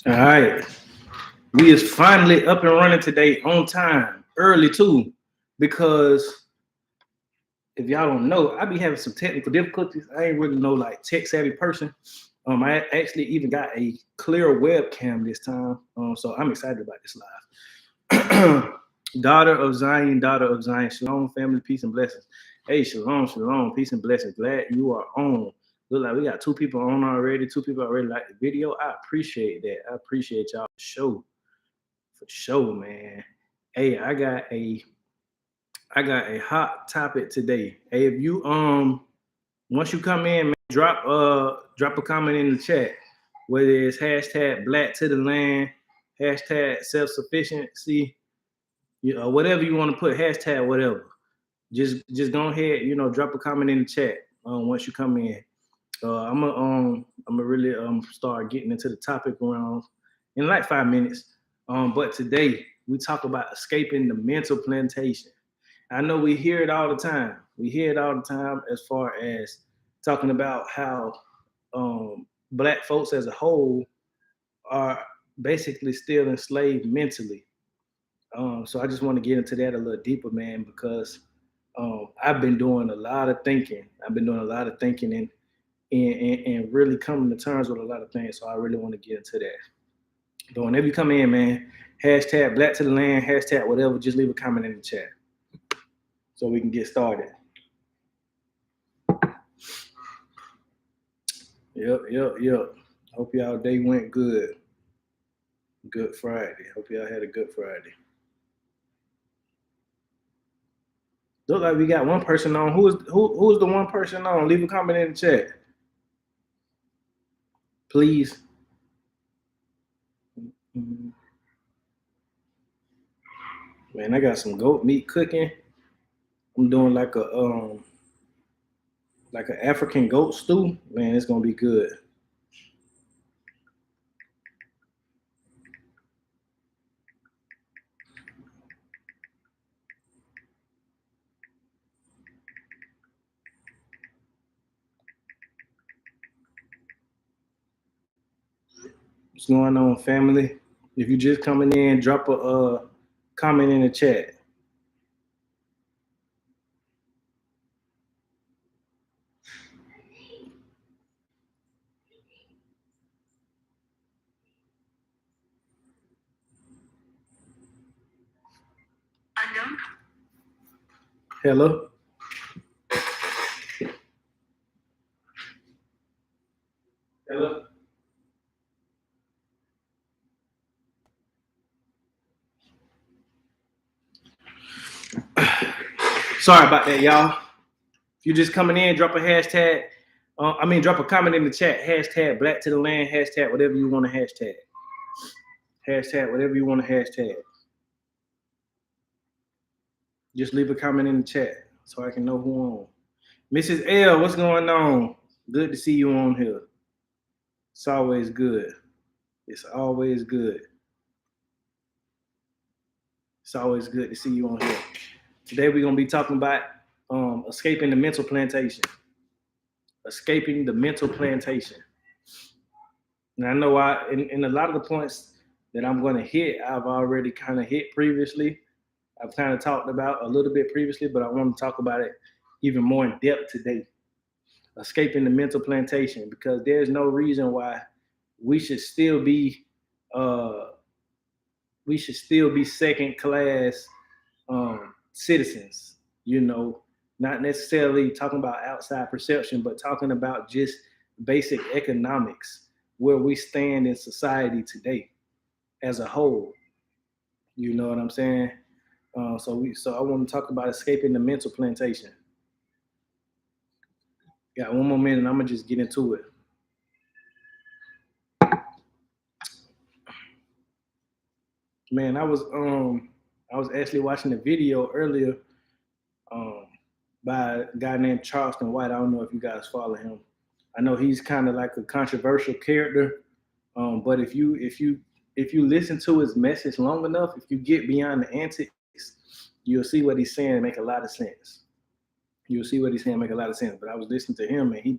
All right. We is finally up and running today on time, early too, because if y'all don't know, I be having some technical difficulties. I ain't really no like tech savvy person. I actually even got a clear webcam this time. So I'm excited about this live. Daughter of Zion, shalom, family, peace and blessings. Hey, shalom, shalom, peace and blessings. Glad you are on. Look like we got two people on already. Two people already like the video. I appreciate that. I appreciate y'all for sure, man. Hey, I got a hot topic today. Hey, if you once you come in, man, drop a comment in the chat, whether it's hashtag Black to the Land, hashtag self sufficiency, whatever you want to put, hashtag whatever. Just go ahead, drop a comment in the chat. Once you come in, I'm gonna really start getting into the topic around in like 5 minutes. But today we talk about escaping the mental plantation. I know we hear it all the time. We hear it all the time as far as talking about how black folks as a whole are basically still enslaved mentally. So I just want to get into that a little deeper, man, because I've been doing a lot of thinking. I've been doing a lot of thinking and really coming to terms with a lot of things. So I really want to get into that. But whenever you come in, man, hashtag Black to the Land, hashtag whatever, just leave a comment in the chat so we can get started. Yep. Hope y'all day went good. Good Friday. Hope y'all had a good Friday. Look like we got one person on. Who's the one person on? Leave a comment in the chat, please. Man, I got some goat meat cooking. I'm doing like an African goat stew. Man, it's gonna be good. What's going on, family? If you just coming in, drop a comment in the chat. Hello. Hello. Sorry about that, y'all. If you just coming in, drop a hashtag. Drop a comment in the chat. Hashtag Black to the Land. Hashtag whatever you want to hashtag. Hashtag whatever you want to hashtag. Just leave a comment in the chat so I can know who on. Mrs. L, what's going on? Good to see you on here. It's always good. It's always good. It's always good to see you on here. Today we're gonna be talking about escaping the mental plantation. Escaping the mental plantation. And I know in a lot of the points that I'm gonna hit, I've already kind of hit previously. I've kind of talked about a little bit previously, but I want to talk about it even more in depth today. Escaping the mental plantation, because there's no reason why we should still be uh, second class citizens. Not necessarily talking about outside perception, but talking about just basic economics, where we stand in society today as a whole. You know what I'm saying? So I want to talk about escaping the mental plantation. Got one more minute, and I'm gonna just get into it. Man, I was actually watching a video earlier um by a guy named Charleston White. I don't know if you guys follow him. I know he's kind of like a controversial character. But if you listen to his message long enough, if you get beyond the antics, you'll see what he's saying make a lot of sense. You'll see what he's saying make a lot of sense. But I was listening to him, and he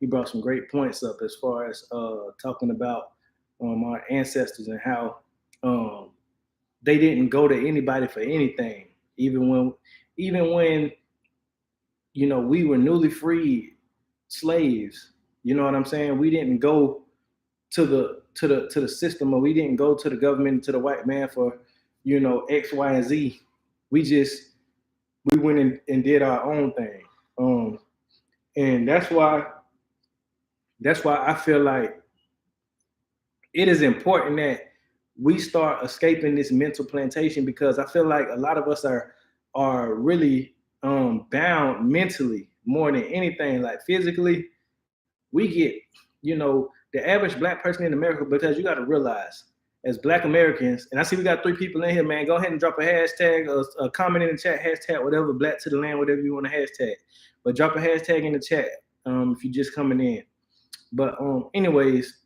brought some great points up as far as talking about our ancestors, and how um, they didn't go to anybody for anything, even when we were newly freed slaves. You know what I'm saying? We didn't go to the system, or we didn't go to the government, to the white man for X, Y, and Z. We went and did our own thing. And that's why I feel like it is important that we start escaping this mental plantation, because I feel like a lot of us are really bound mentally more than anything. Like physically, we get the average black person in America, because you got to realize, as Black Americans, and I see we got 3 people in here, man. Go ahead and drop a hashtag, a comment in the chat, hashtag whatever, Black to the land, whatever you want to hashtag. But drop a hashtag in the chat if you're just coming in. But anyways,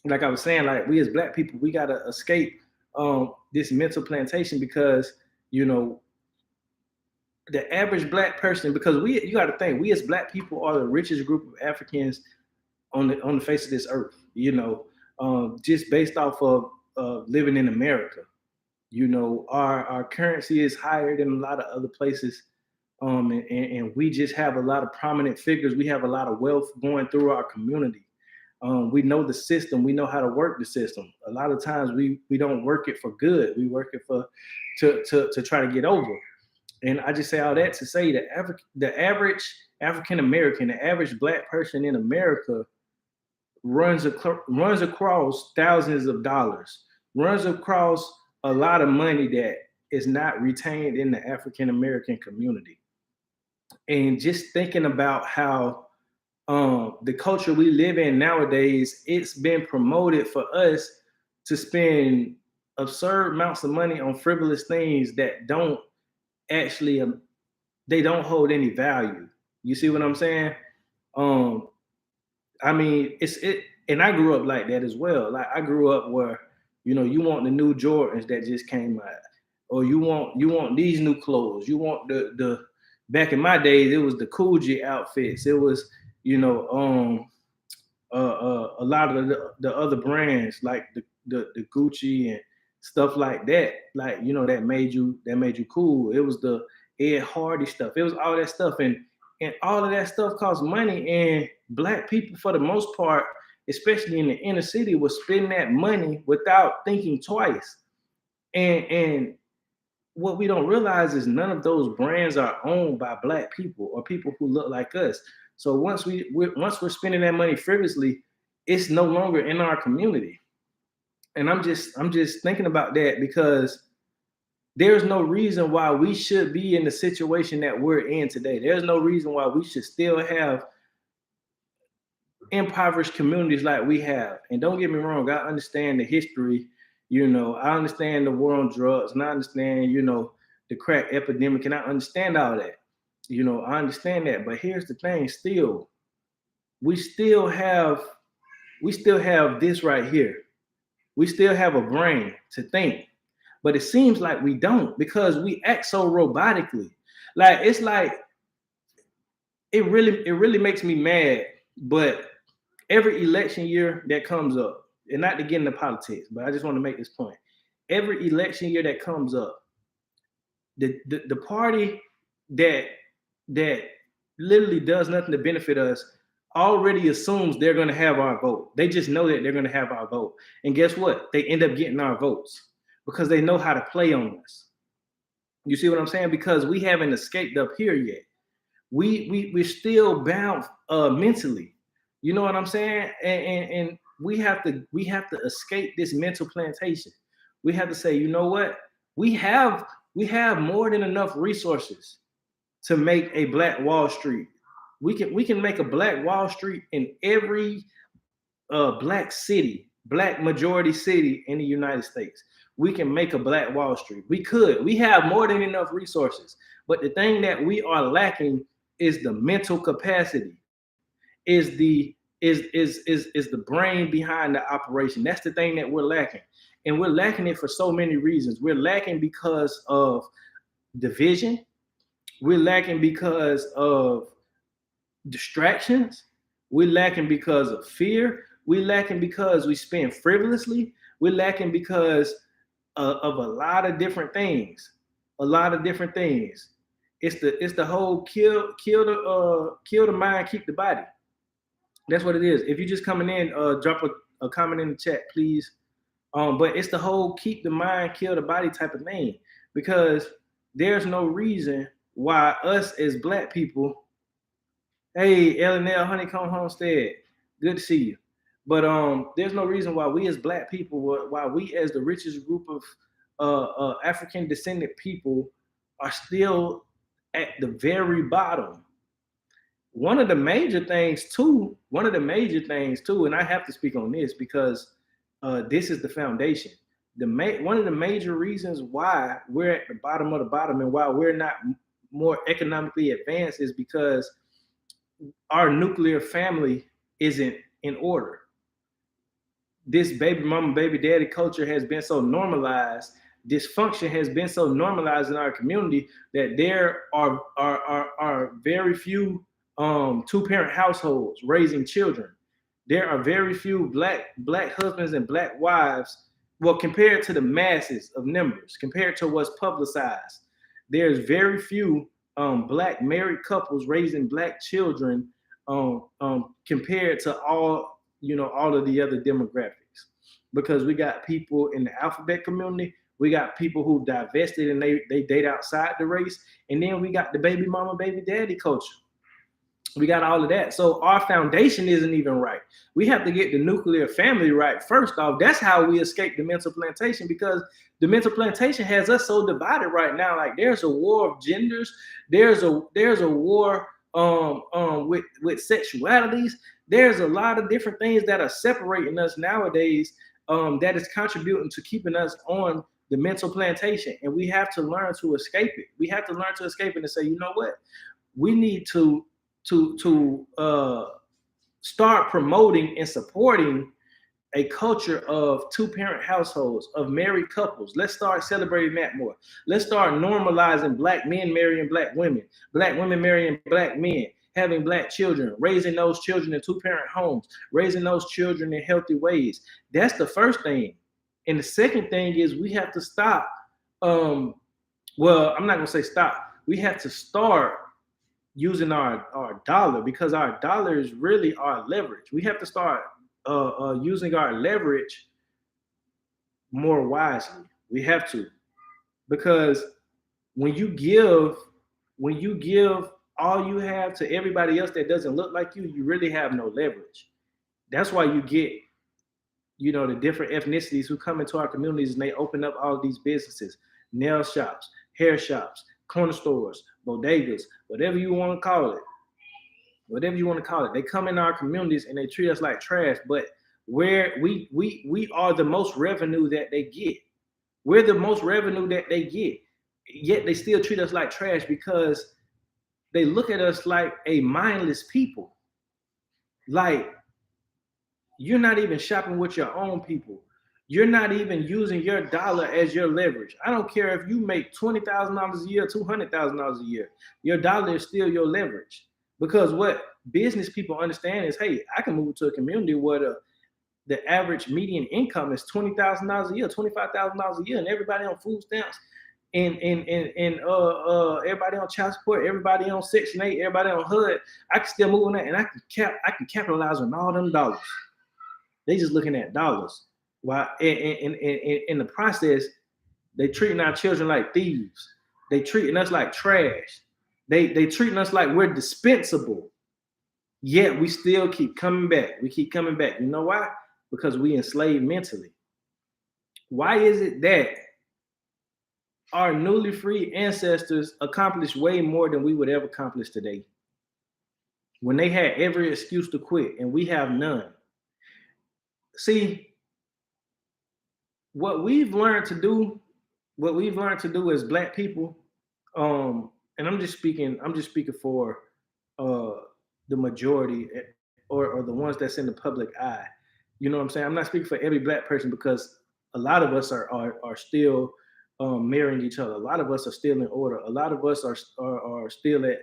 like I was saying, like we as Black people, we gotta escape this mental plantation, because you know the average Black person, because you got to think, we as Black people are the richest group of Africans on the face of this earth. Just based off of living in America. Our currency is higher than a lot of other places. And we just have a lot of prominent figures. We have a lot of wealth going through our community. We know the system. We know how to work the system. A lot of times we don't work it for good. We work it to try to get over. And I just say all that to say that the average African American, the average Black person in America runs across thousands of dollars, runs across a lot of money that is not retained in the African American community. And just thinking about how the culture we live in nowadays, it's been promoted for us to spend absurd amounts of money on frivolous things that don't actually they don't hold any value. You see what I'm saying? Um, I mean, and I grew up like that as well. Like I grew up where, you want the new Jordans that just came out, or you want these new clothes. You want the back in my days, it was the Coogee outfits. It was, a lot of the other brands like the Gucci and stuff like that. Like that made you cool. It was the Ed Hardy stuff. It was all that stuff, and all of that stuff costs money. And Black people, for the most part, especially in the inner city, was spending that money without thinking twice. And what we don't realize is none of those brands are owned by Black people or people who look like us. So once we're spending that money frivolously, it's no longer in our community. And I'm just thinking about that, because there's no reason why we should be in the situation that we're in today. There's no reason why we should still have impoverished communities like we have. And don't get me wrong, I understand the history. I understand the war on drugs, and I understand, the crack epidemic, and I understand all that. I understand that. But here's the thing, we still have this right here. We still have a brain to think. But it seems like we don't, because we act so robotically. Like it's like it really makes me mad. But every election year that comes up, and not to get into politics, but I just want to make this point. Every election year that comes up, the party that literally does nothing to benefit us already assumes they're going to have our vote. They just know that they're going to have our vote. And guess what? They end up getting our votes because they know how to play on us. You see what I'm saying? Because we haven't escaped up here yet. We're still bound mentally. You know what I'm saying? And we have to escape this mental plantation. We have to say, you know what? We have more than enough resources to make a Black Wall Street. We can make a Black Wall Street in every Black city, Black majority city in the United States. We can make a Black Wall Street. We have more than enough resources. But the thing that we are lacking is the mental capacity, is the brain behind the operation. That's the thing that we're lacking. And we're lacking it for so many reasons. We're lacking because of division. We're lacking because of distractions. We're lacking because of fear. We lacking because we spend frivolously. We're lacking because of a lot of different things. A lot of different things. It's the whole kill the mind, keep the body. That's what it is. If you're just coming in, drop a comment in the chat, please. But it's the whole keep the mind, kill the body type of thing. Because there's no reason why us as black people, hey, L&L Honeycomb Homestead, good to see you. But there's no reason why we as black people, why we as the richest group of African descendant people are still at the very bottom. One of the major things too, and I have to speak on this because this is the foundation. One of the major reasons why we're at the bottom of the bottom and why we're not more economically advanced is because our nuclear family isn't in order. This baby mama, baby daddy culture has been so normalized. Dysfunction has been so normalized in our community that there are very few two-parent households raising children. There are very few black husbands and black wives. Well, compared to the masses of numbers, compared to what's publicized, there's very few black married couples raising black children compared to all of the other demographics. Because we got people in the alphabet community, we got people who divested and they date outside the race, and then we got the baby mama, baby daddy culture. We got all of that. So our foundation isn't even right. We have to get the nuclear family right first off. That's how we escape the mental plantation, because the mental plantation has us so divided right now. Like there's a war of genders. There's a war with sexualities. There's a lot of different things that are separating us nowadays that is contributing to keeping us on the mental plantation. And we have to learn to escape it. We have to learn to escape it and say, you know what? We need to start promoting and supporting a culture of two-parent households, of married couples. Let's start celebrating that more. Let's start normalizing black men marrying black women marrying black men, having black children, raising those children in two-parent homes, raising those children in healthy ways. That's the first thing. And the second thing is we have to stop. Well, I'm not gonna say stop. We have to start using our dollar, because our dollar is really our leverage. We have to start using our leverage more wisely. We have to, because when you give all you have to everybody else that doesn't look like you, you really have no leverage. That's why you get, the different ethnicities who come into our communities and they open up all these businesses, nail shops, hair shops, corner stores, bodegas, whatever you want to call it. They come in our communities and they treat us like trash, but where we are the most revenue that they get. We're the most revenue that they get. Yet they still treat us like trash because they look at us like a mindless people. Like, you're not even shopping with your own people. You're not even using your dollar as your leverage. I don't care if you make $20,000 a year, $200,000 a year. Your dollar is still your leverage. Because what business people understand is, hey, I can move to a community where the average median income is $20,000 a year, $25,000 a year, and everybody on food stamps, and everybody on child support, everybody on Section 8, everybody on HUD. I can still move on that, and I can capitalize on all them dollars. They just looking at dollars. While in the process, they treating our children like thieves. They treating us like trash. They treating us like we're dispensable. Yet we still keep coming back. We keep coming back. You know why? Because we enslaved mentally. Why is it that our newly free ancestors accomplished way more than we would ever accomplish today, when they had every excuse to quit and we have none? See, what we've learned to do as Black people, and I'm just speaking for the majority, or the ones that's in the public eye. You know what I'm saying? I'm not speaking for every Black person, because a lot of us are still marrying each other. A lot of us are still in order. A lot of us are still at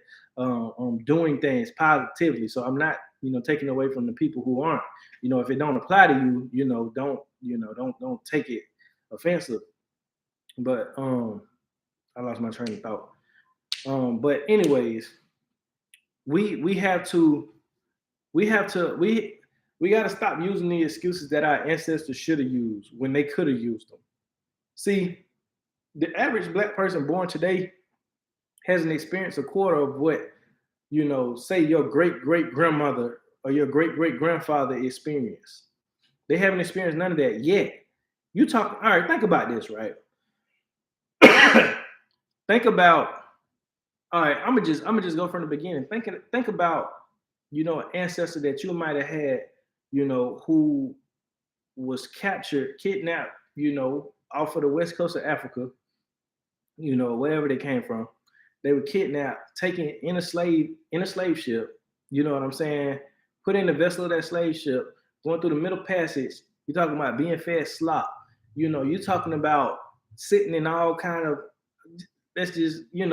doing things positively. So I'm not taking away from the people who aren't. if it don't apply to you, don't take it offensive. But I lost my train of thought. But anyways, we have to we have to we got to stop using the excuses that our ancestors should have used when they could have used them. See, the average black person born today hasn't experienced a quarter of what say your great great grandmother or your great great grandfather experienced. They haven't experienced none of that yet. You talk. All right, think about this, right? Think about. All right, I'm gonna just go from the beginning. Think about an ancestor that you might have had, who was captured, kidnapped, off of the west coast of Africa, wherever they came from. They were kidnapped, taken in a slave ship. You know what I'm saying? Put in the vessel of that slave ship, going through the Middle Passage. You're talking about being fed slop. You're talking about sitting in all kind of. That's just we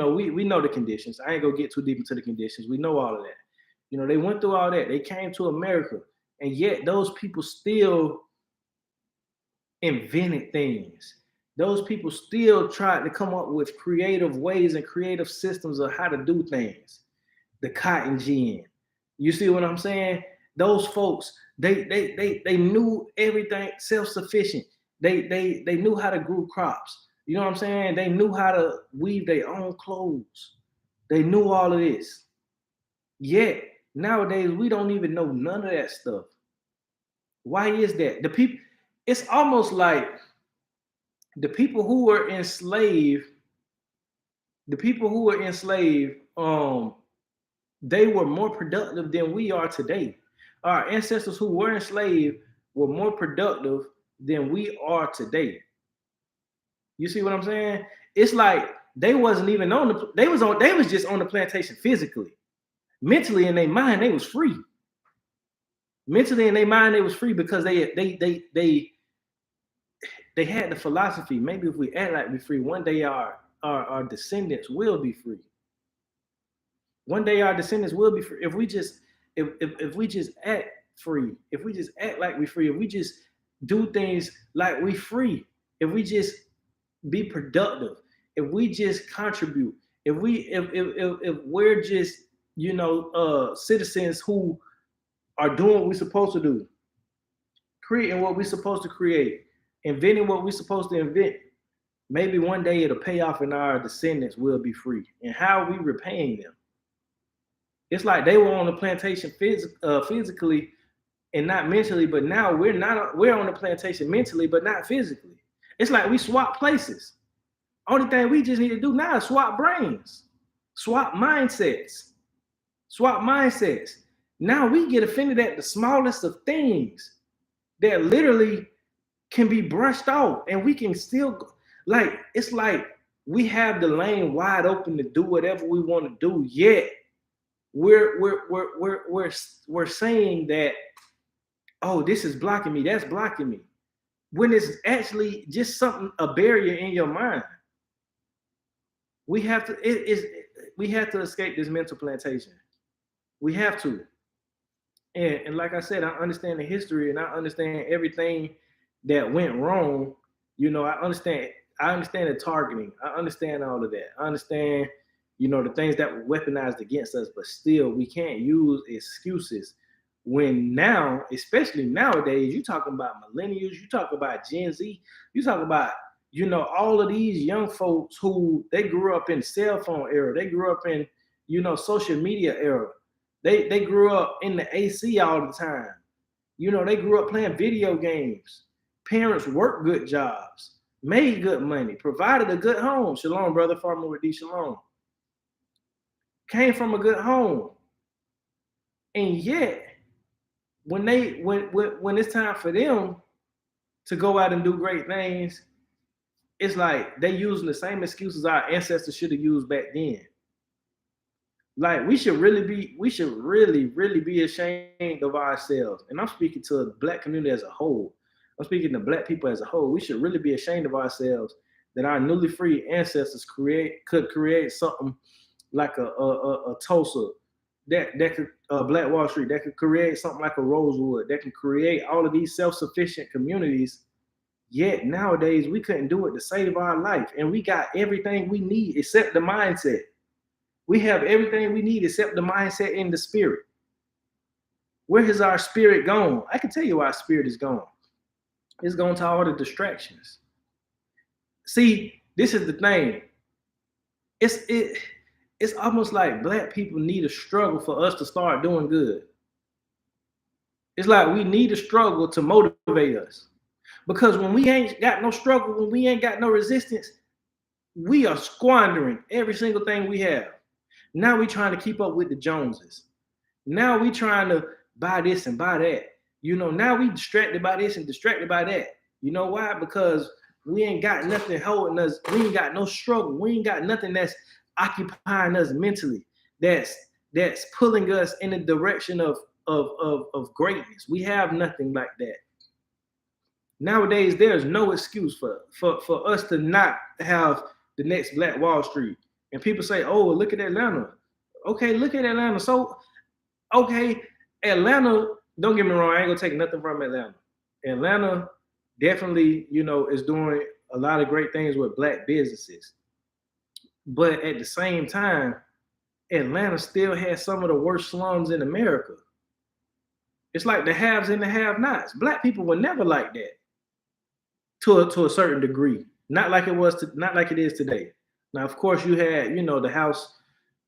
know the conditions. I ain't gonna get too deep into the conditions. We know all of that. They went through all that. They came to America, and yet those people still invented things. Those people still tried to come up with creative ways and creative systems of how to do things. The cotton gin. You see what I'm saying? Those folks, they knew everything, self-sufficient. They knew how to grow crops. You know what I'm saying? They knew how to weave their own clothes. They knew all of this. Yet nowadays we don't even know none of that stuff. Why is that? It's almost like the people who were enslaved, they were more productive than we are today. Our ancestors who were enslaved were more productive than we are today. You see what I'm saying? It's like they wasn't even they was just on the plantation physically. Mentally in their mind, they was free. Mentally in their mind, they was free because they had the philosophy. Maybe if we act like we're free, one day our descendants will be free. One day our descendants will be free if we just act free. If we just act like we're free. If we just do things like we free. If we just be productive. If we just contribute. If we're just citizens who are doing what we're supposed to do, creating what we're supposed to create, inventing what we're supposed to invent, maybe one day it'll pay off and our descendants will be free. And how are we repaying them? It's like they were on the plantation physically and not mentally, but now we're on the plantation mentally, but not physically. It's like we swap places. Only thing we just need to do now is swap brains, swap mindsets. Now we get offended at the smallest of things that literally can be brushed off, and we can still it's like we have the lane wide open to do whatever we want to do. Yet we're saying that, oh, this is blocking me, that's blocking me, when it's actually just a barrier in your mind. We have to escape this mental plantation. We have to. And like I said, I understand the history and I understand everything that went wrong. I understand the targeting. I understand all of that. I understand, the things that were weaponized against us, but still we can't use excuses when now, especially nowadays, you talking about millennials, you talk about Gen Z, you talk about, all of these young folks who they grew up in cell phone era, they grew up in, social media era. They grew up in the AC all the time. They grew up playing video games. Parents worked good jobs, made good money, provided a good home. Shalom, brother, Farmer with D. Shalom. Came from a good home. And yet, when it's time for them to go out and do great things, it's like they using the same excuses our ancestors should have used back then. Like we should really be ashamed of ourselves. And I'm speaking to the black community as a whole. I'm speaking to black people as a whole. We should really be ashamed of ourselves that our newly free ancestors could create something like a Tulsa, that could Black Wall Street, that could create something like a Rosewood, that can create all of these self-sufficient communities. Yet nowadays we couldn't do it to save our life, and we got everything we need except the mindset. We have everything we need except the mindset and the spirit. Where has our spirit gone? I can tell you why our spirit is gone. It's gone to all the distractions. See, this is the thing. It's almost like Black people need a struggle for us to start doing good. It's like we need a struggle to motivate us. Because when we ain't got no struggle, when we ain't got no resistance, we are squandering every single thing we have. Now we trying to keep up with the Joneses. Now we trying to buy this and buy that. Now we distracted by this and distracted by that. You know why? Because we ain't got nothing holding us. We ain't got no struggle. We ain't got nothing that's occupying us mentally. That's pulling us in the direction of greatness. We have nothing like that. Nowadays, there's no excuse for us to not have the next Black Wall Street. And people say, "Oh, look at Atlanta." Okay, look at Atlanta. So, okay, Atlanta. Don't get me wrong. I ain't gonna take nothing from Atlanta. Atlanta definitely, is doing a lot of great things with Black businesses. But at the same time, Atlanta still has some of the worst slums in America. It's like the haves and the have-nots. Black people were never like that, to a certain degree. Not like it is today. Now, of course, you had, the house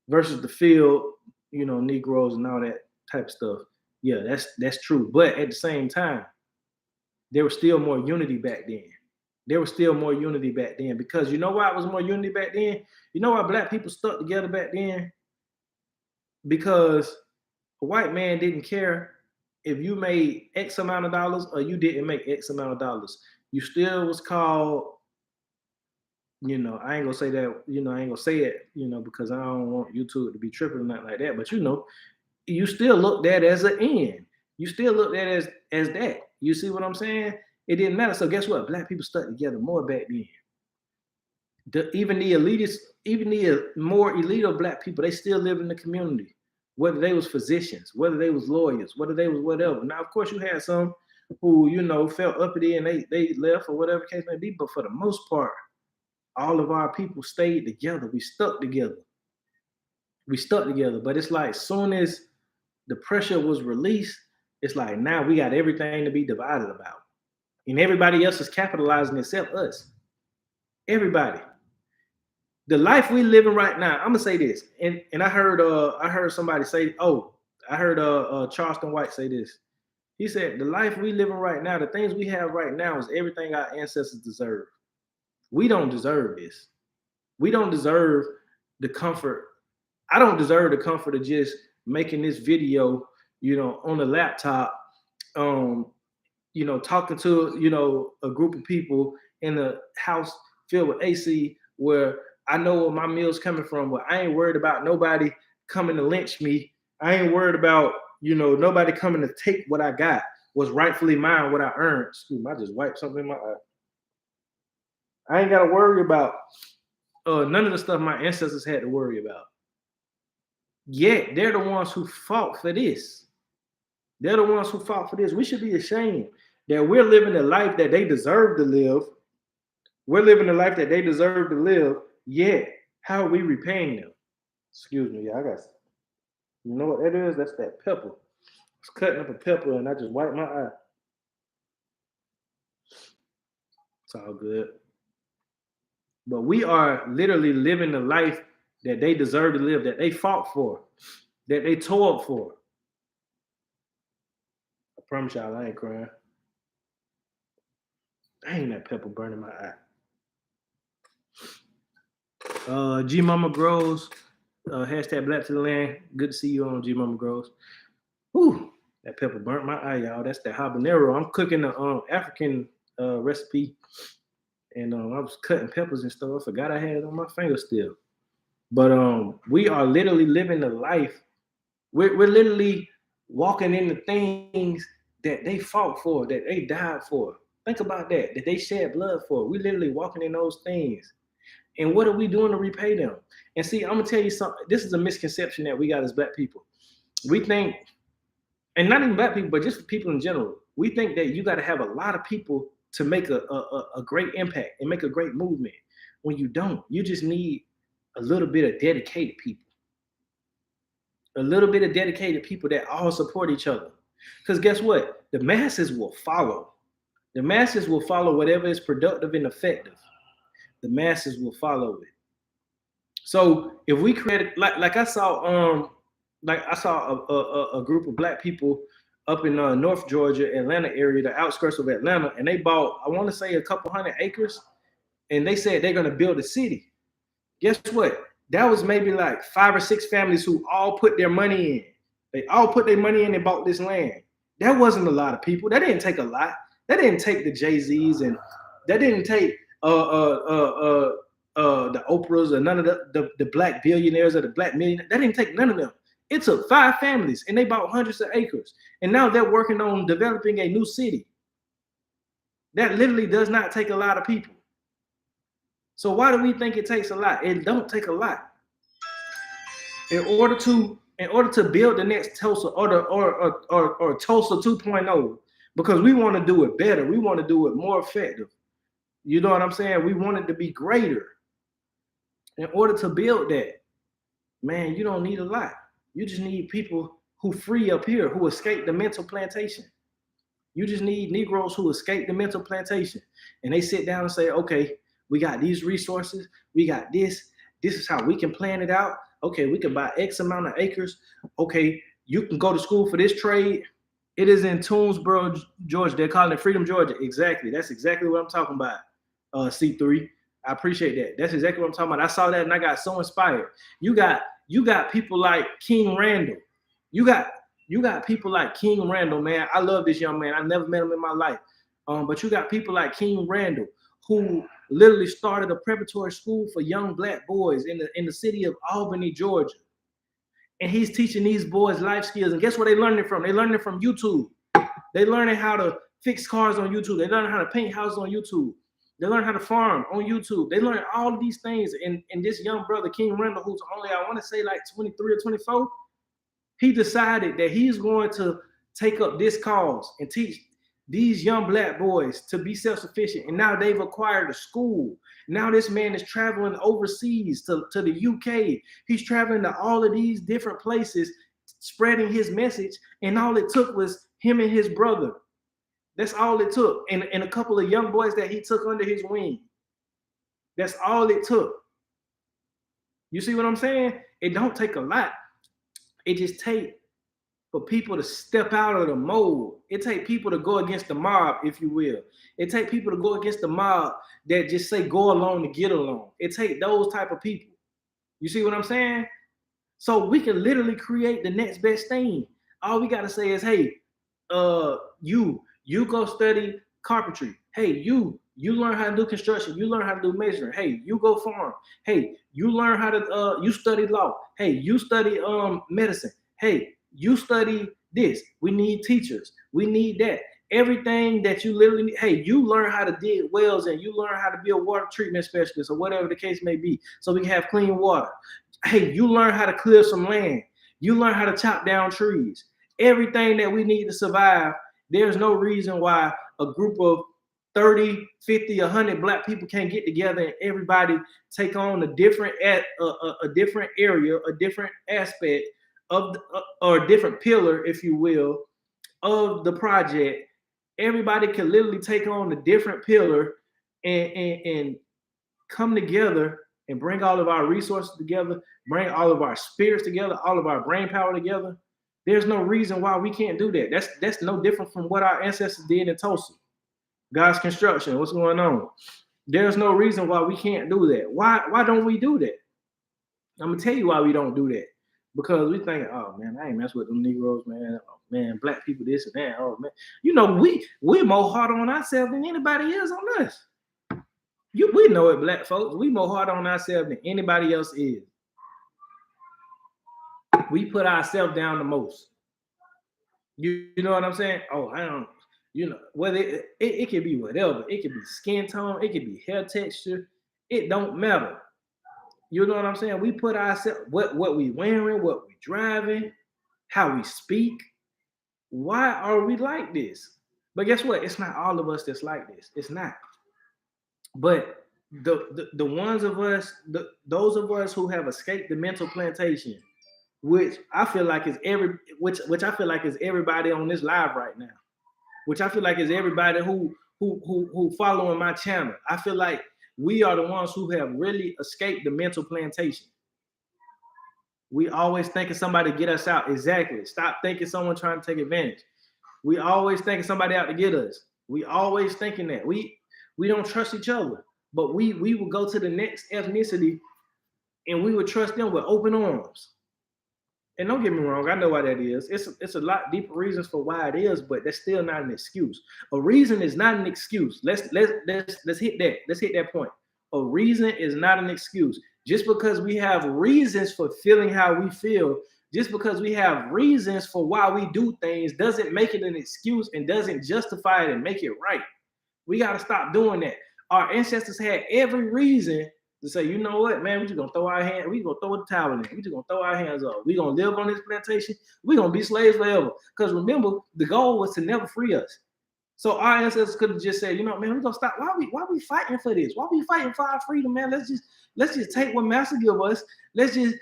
versus the field, Negroes and all that type of stuff. Yeah, that's true. But at the same time, there was still more unity back then. Because you know why it was more unity back then? You know why Black people stuck together back then? Because a white man didn't care if you made X amount of dollars or you didn't make X amount of dollars. You still was called, I ain't gonna say that, I ain't gonna say it, because I don't want YouTube to be tripping or nothing like that. But you still looked at as an end. You still looked at as that. You see what I'm saying? It didn't matter. So guess what? Black people stuck together more back then. Even the elitists, even the more elite of Black people, they still live in the community. Whether they was physicians, whether they was lawyers, whether they was whatever. Now, of course, you had some who, felt uppity and they left or whatever case may be. But for the most part, all of our people stayed together. We stuck together. But it's like soon as the pressure was released, it's like now we got everything to be divided about. And everybody else is capitalizing except us. Everybody. The life we living right now, I'm gonna say this, and I heard somebody say, I heard Charleston White say this. He said, the life we living right now, the things we have right now is everything our ancestors deserve. We don't deserve this. We don't deserve the comfort. I don't deserve the comfort of just making this video, on the laptop, talking to, a group of people in a house filled with AC where I know where my meal's coming from, where I ain't worried about nobody coming to lynch me. I ain't worried about, nobody coming to take what I got, what's rightfully mine, what I earned. Excuse me, I just wiped something in my eye. I ain't got to worry about none of the stuff my ancestors had to worry about. Yet they're the ones who fought for this. We should be ashamed that we're living the life that they deserve to live. Yet, how are we repaying them? Excuse me, I got. You know what that is? That's that pepper. I was cutting up a pepper and I just wiped my eye. It's all good. But we are literally living the life that they deserve to live, that they fought for, that they toiled for. I promise y'all I ain't crying. Dang, that pepper burning my eye. G Mama Grows, hashtag Black to the Land. Good to see you on G Mama Grows. Whew, that pepper burnt my eye, y'all. That's the habanero. I'm cooking the African recipe, and I was cutting peppers and stuff. I forgot I had it on my finger still. But we are literally living the life. We're literally walking in the things that they fought for, that they died for. Think about that they shed blood for. We're literally walking in those things. And what are we doing to repay them? And see, I'm going to tell you something. This is a misconception that we got as Black people. We think, and not even black people, but just people in general, we think that you got to have a lot of people to make a great impact and make a great movement. When you don't, you just need a little bit of dedicated people, a little bit of dedicated people that all support each other. Because guess what? The masses will follow. The masses will follow whatever is productive and effective. The masses will follow it. So if we created, like I saw a group of black people up in North Georgia, Atlanta area, the outskirts of Atlanta, and they bought, I want to say, a couple hundred acres, and they said they're going to build a city. Guess what? That was maybe like 5 or 6 families who all put their money in. They all put their money in and bought this land. That wasn't a lot of people. That didn't take a lot. That didn't take the Jay-Z's, and that didn't take the Oprahs, or none of the black billionaires or the black millionaires. That didn't take none of them. It took 5 families, and they bought hundreds of acres. And now they're working on developing a new city. That literally does not take a lot of people. So why do we think it takes a lot? It don't take a lot. In order to build the next Tulsa or Tulsa 2.0, because we want to do it better, we want to do it more effective. You know what I'm saying? We want it to be greater. In order to build that, man, you don't need a lot. You just need people who free up here, who escape the mental plantation. You just need Negroes who escape the mental plantation. And they sit down and say, okay, we got these resources. We got this. This is how we can plan it out. Okay, we can buy X amount of acres. Okay, you can go to school for this trade. It is in Toonsboro, Georgia. They're calling it Freedom, Georgia. Exactly. That's exactly what I'm talking about, C3. I appreciate that. That's exactly what I'm talking about. I saw that and I got so inspired. You got people like King Randall. You got people like King Randall, man. I love this young man. I never met him in my life. But you got people like King Randall, who literally started a preparatory school for young black boys in the city of Albany, Georgia. And he's teaching these boys life skills. And guess where they learning it from? They learning it from YouTube. They learning how to fix cars on YouTube. They learning how to paint houses on YouTube. They learn how to farm on YouTube. They learn all of these things. And this young brother, King Randall, who's only, I want to say, like 23 or 24, he decided that he's going to take up this cause and teach these young black boys to be self-sufficient. And now they've acquired a school. Now this man is traveling overseas to the UK. He's traveling to all of these different places, spreading his message. And all it took was him and his brother. That's all it took. And a couple of young boys that he took under his wing. That's all it took. You see what I'm saying? It don't take a lot. It just takes for people to step out of the mold. It takes people to go against the mob, if you will. It takes people to go against the mob that just say go along to get along. It takes those type of people. You see what I'm saying? So we can literally create the next best thing. All we got to say is, hey, you go study carpentry. Hey, you learn how to do construction. You learn how to do measuring. Hey, you go farm. Hey, you learn how to you study law. Hey, you study medicine. Hey, you study this. We need teachers. We need that. Everything that you literally need. Hey, you learn how to dig wells, and you learn how to be a water treatment specialist, or whatever the case may be, so we can have clean water. Hey, you learn how to clear some land. You learn how to chop down trees. Everything that we need to survive. There's no reason why a group of 30, 50, 100 black people can't get together and everybody take on a different area, a different aspect of or a different pillar, if you will, of the project. Everybody can literally take on a different pillar and come together and bring all of our resources together, bring all of our spirits together, all of our brain power together. There's no reason why we can't do that. That's no different from what our ancestors did in Tulsa. God's construction. What's going on? There's no reason why we can't do that. Why don't we do that? I'm gonna tell you why we don't do that. Because we think, oh man, I ain't mess with them Negroes, man. Oh, man, black people this and that. Oh man, you know we more hard on ourselves than anybody else on us. We know it, black folks. We more hard on ourselves than anybody else is. We put ourselves down the most. You know what I'm saying? Oh, I don't, whether it could be whatever. It could be skin tone, it could be hair texture. It don't matter. You know what I'm saying? We put ourselves, what we wearing, what we driving. how we speak. Why are we like this? But guess what? It's not all of us that's like this. It's not. But the ones of us, those of us who have escaped the mental plantation, which I feel like is which I feel like is everybody on this live right now, which I feel like is everybody who following my channel. I feel like we are the ones who have really escaped the mental plantation. We always thinking somebody get us out. Exactly. Stop thinking someone trying to take advantage. We always thinking somebody out to get us. We always thinking that. We don't trust each other. But we will go to the next ethnicity and we would trust them with open arms. And don't get me wrong, I know why that is. It's a lot deeper reasons for why it is, but that's still not an excuse. A reason is not an excuse. Let's hit that. Let's hit that point. A reason is not an excuse. Just because we have reasons for feeling how we feel, just because we have reasons for why we do things, doesn't make it an excuse and doesn't justify it and make it right. We got to stop doing that. Our ancestors had every reason to say, you know what, man, we just gonna throw our hands, we gonna throw the towel in. We just gonna throw our hands up. We gonna live on this plantation. We gonna be slaves forever. Because remember, the goal was to never free us. So our ancestors could have just said, you know, man, we're gonna stop. Why we fighting for this? Why we fighting for our freedom, man? Let's just take what master give us. Let's just,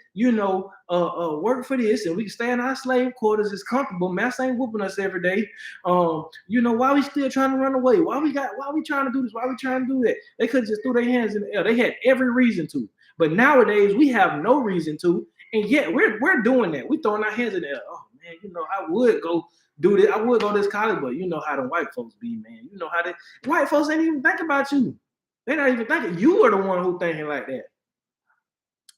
work for this, and we can stay in our slave quarters. It's comfortable. Master ain't whooping us every day. Why we still trying to run away? Why we trying to do this? Why we trying to do that? They could just throw their hands in the air. They had every reason to. But nowadays we have no reason to, and yet we're doing that. We throwing our hands in the air. Oh man, I would go do this. I would go to this college, but you know how the white folks be, man. You know how the white folks ain't even think about you. They're not even thinking. You are the one who thinking like that.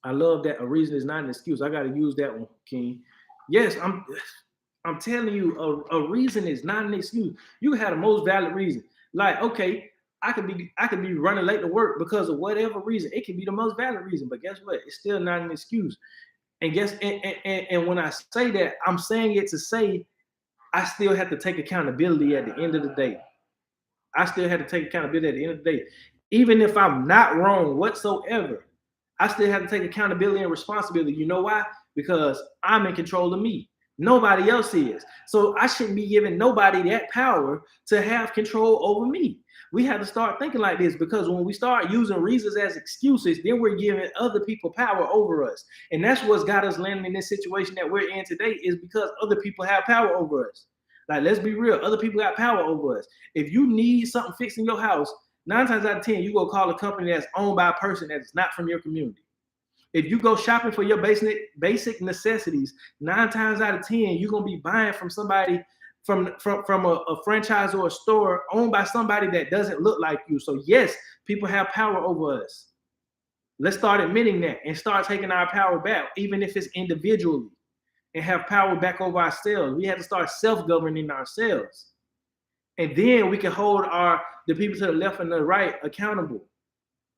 I love that. A reason is not an excuse. I got to use that one, King. Yes, I'm telling you, a reason is not an excuse. You have the most valid reason. Like, okay, I could be running late to work because of whatever reason. It can be the most valid reason, but guess what? It's still not an excuse. And and when I say that, I'm saying it to say I still have to take accountability at the end of the day. I still have to take accountability at the end of the day. Even if I'm not wrong whatsoever, I still have to take accountability and responsibility. You know why? Because I'm in control of me. Nobody else is. So I shouldn't be giving nobody that power to have control over me. We have to start thinking like this, because when we start using reasons as excuses, then we're giving other people power over us. And that's what's got us landing in this situation that we're in today, is because other people have power over us. Like, let's be real. Other people got power over us. If you need something fixed in your house, 9 times out of 10, you go call a company that's owned by a person that's not from your community. If you go shopping for your basic necessities, 9 times out of 10, you're gonna be buying from somebody from a franchise or a store owned by somebody that doesn't look like you. So yes, people have power over us. Let's start admitting that and start taking our power back, even if it's individually, and have power back over ourselves. We have to start self-governing ourselves. And then we can hold the people to the left and the right accountable.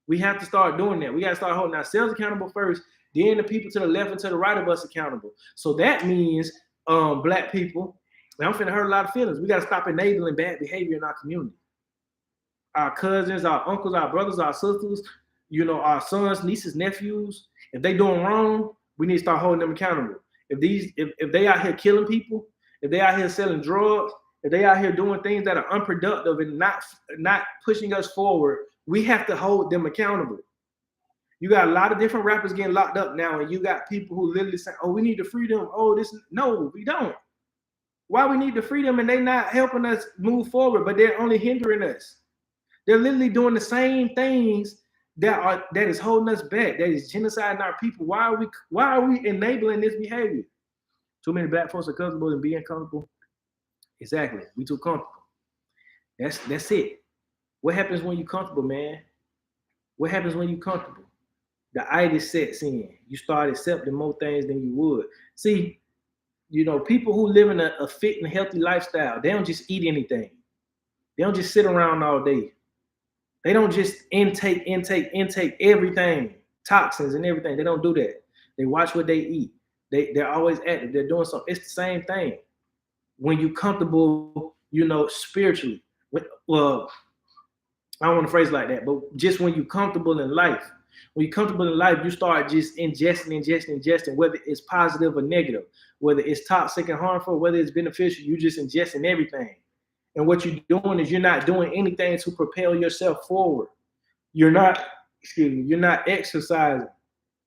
We have to start doing that. We got to start holding ourselves accountable first, then the people to the left and to the right of us accountable. So that means Black people, and I'm finna hurt a lot of feelings. We got to stop enabling bad behavior in our community. Our cousins, our uncles, our brothers, our sisters, our sons, nieces, nephews, if they doing wrong, we need to start holding them accountable. If they out here killing people, if they out here selling drugs, if they out here doing things that are unproductive and not pushing us forward, we have to hold them accountable. You got a lot of different rappers getting locked up now, and you got people who literally say, oh, we need to free them. Oh, no, we don't. Why we need to free them and they not helping us move forward, but they're only hindering us. They're literally doing the same things that is holding us back, that is genociding our people. Why are we enabling this behavior? Too many Black folks are comfortable in being comfortable. Exactly. We too comfortable. That's it. What happens when you're comfortable, man? What happens when you're comfortable? The itis sets in. You start accepting more things than you would. See, people who live in a fit and healthy lifestyle, they don't just eat anything. They don't just sit around all day. They don't just intake everything, toxins and everything. They don't do that. They watch what they eat. They're always active. They're doing something. It's the same thing. When you're comfortable, spiritually. Well, I don't want to phrase it like that, but just when you're comfortable in life, When you're comfortable in life, you start just ingesting, whether it's positive or negative, whether it's toxic and harmful, whether it's beneficial, you just ingesting everything. And what you're doing is you're not doing anything to propel yourself forward. You're not, you're not exercising.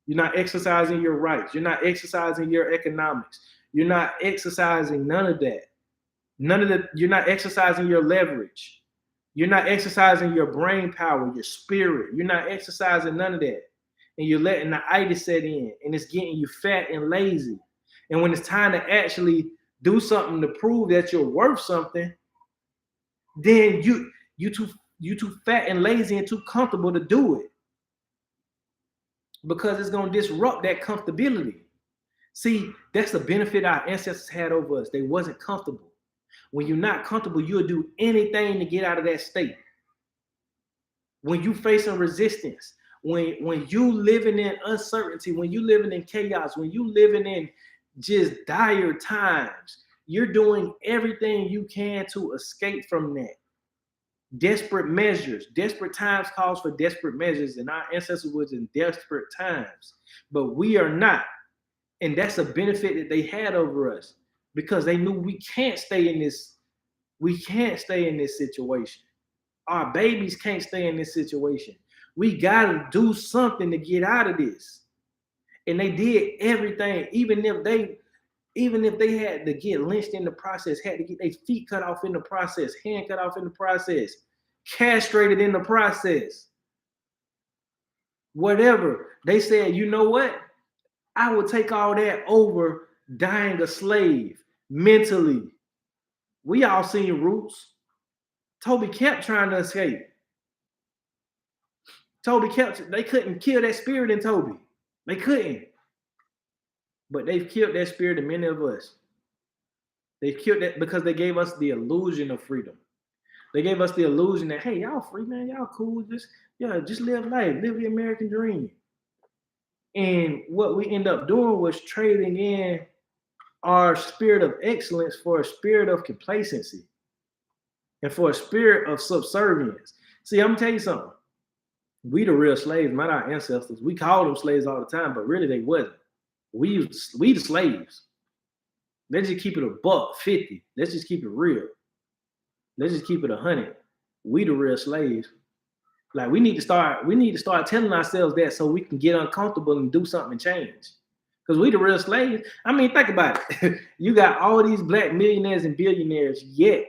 You're not exercising your rights. You're not exercising your economics. You're not exercising none of that. None of the, you're not exercising your leverage. You're not exercising your brain power, your spirit. You're not exercising none of that. And you're letting the itis set in, and it's getting you fat and lazy. And when it's time to actually do something to prove that you're worth something, then you too fat and lazy and too comfortable to do it. Because it's going to disrupt that comfortability. See, that's the benefit our ancestors had over us. They wasn't comfortable. When you're not comfortable, you'll do anything to get out of that state. When you facing resistance, when you living in uncertainty, when you living in chaos, when you living in just dire times, you're doing everything you can to escape from that. Desperate measures. Desperate times calls for desperate measures, and our ancestors was in desperate times. But we are not. And that's a benefit that they had over us, because they knew we can't stay in this situation. Our babies can't stay in this situation. We gotta do something to get out of this. And they did everything, even if they had to get lynched in the process, had to get their feet cut off in the process, hand cut off in the process, castrated in the process, whatever. They said, you know what? I would take all that over dying a slave mentally. We all seen Roots. Toby kept trying to escape. They couldn't kill that spirit in Toby. They couldn't. But they've killed that spirit in many of us. They've killed that because they gave us the illusion of freedom. They gave us the illusion that, hey, y'all free, man, y'all cool, just live life, live the American dream. And what we end up doing was trading in our spirit of excellence for a spirit of complacency and for a spirit of subservience. See, I'm gonna tell you something. We the real slaves, not our ancestors. We call them slaves all the time, but really they wasn't. We the slaves. Let's just keep it $1.50. Let's just keep it real. Let's just keep it 100. We the real slaves. Like we need to start telling ourselves that so we can get uncomfortable and do something and change. Because we the real slaves. I mean, think about it. You got all these black millionaires and billionaires, yet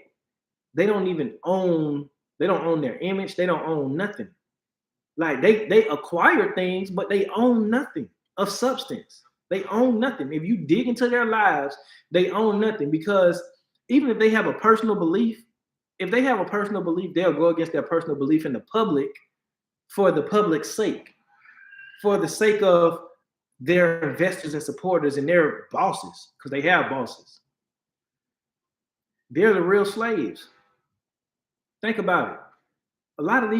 they don't own their image. They don't own nothing. Like they acquire things, but they own nothing of substance. They own nothing. If you dig into their lives, they own nothing, because even if they have a personal belief, they'll go against their personal belief in the public for the public's sake, for the sake of their investors and supporters and their bosses, because they have bosses. They're the real slaves. Think about it. A lot of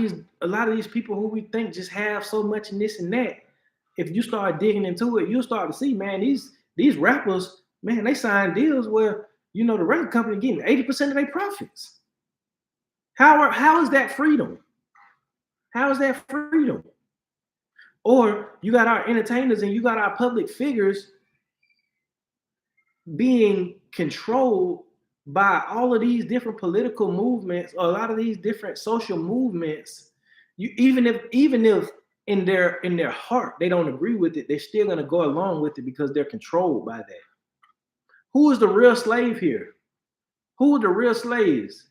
these people who we think just have so much in this and that, if you start digging into it, you'll start to see, man, these rappers, man, they sign deals where, the record company getting 80% of their profits. How is that freedom? How is that freedom? Or you got our entertainers and you got our public figures being controlled by all of these different political movements, or a lot of these different social movements. Even if in their heart they don't agree with it, they're still going to go along with it because they're controlled by that. Who is the real slave here? Who are the real slaves?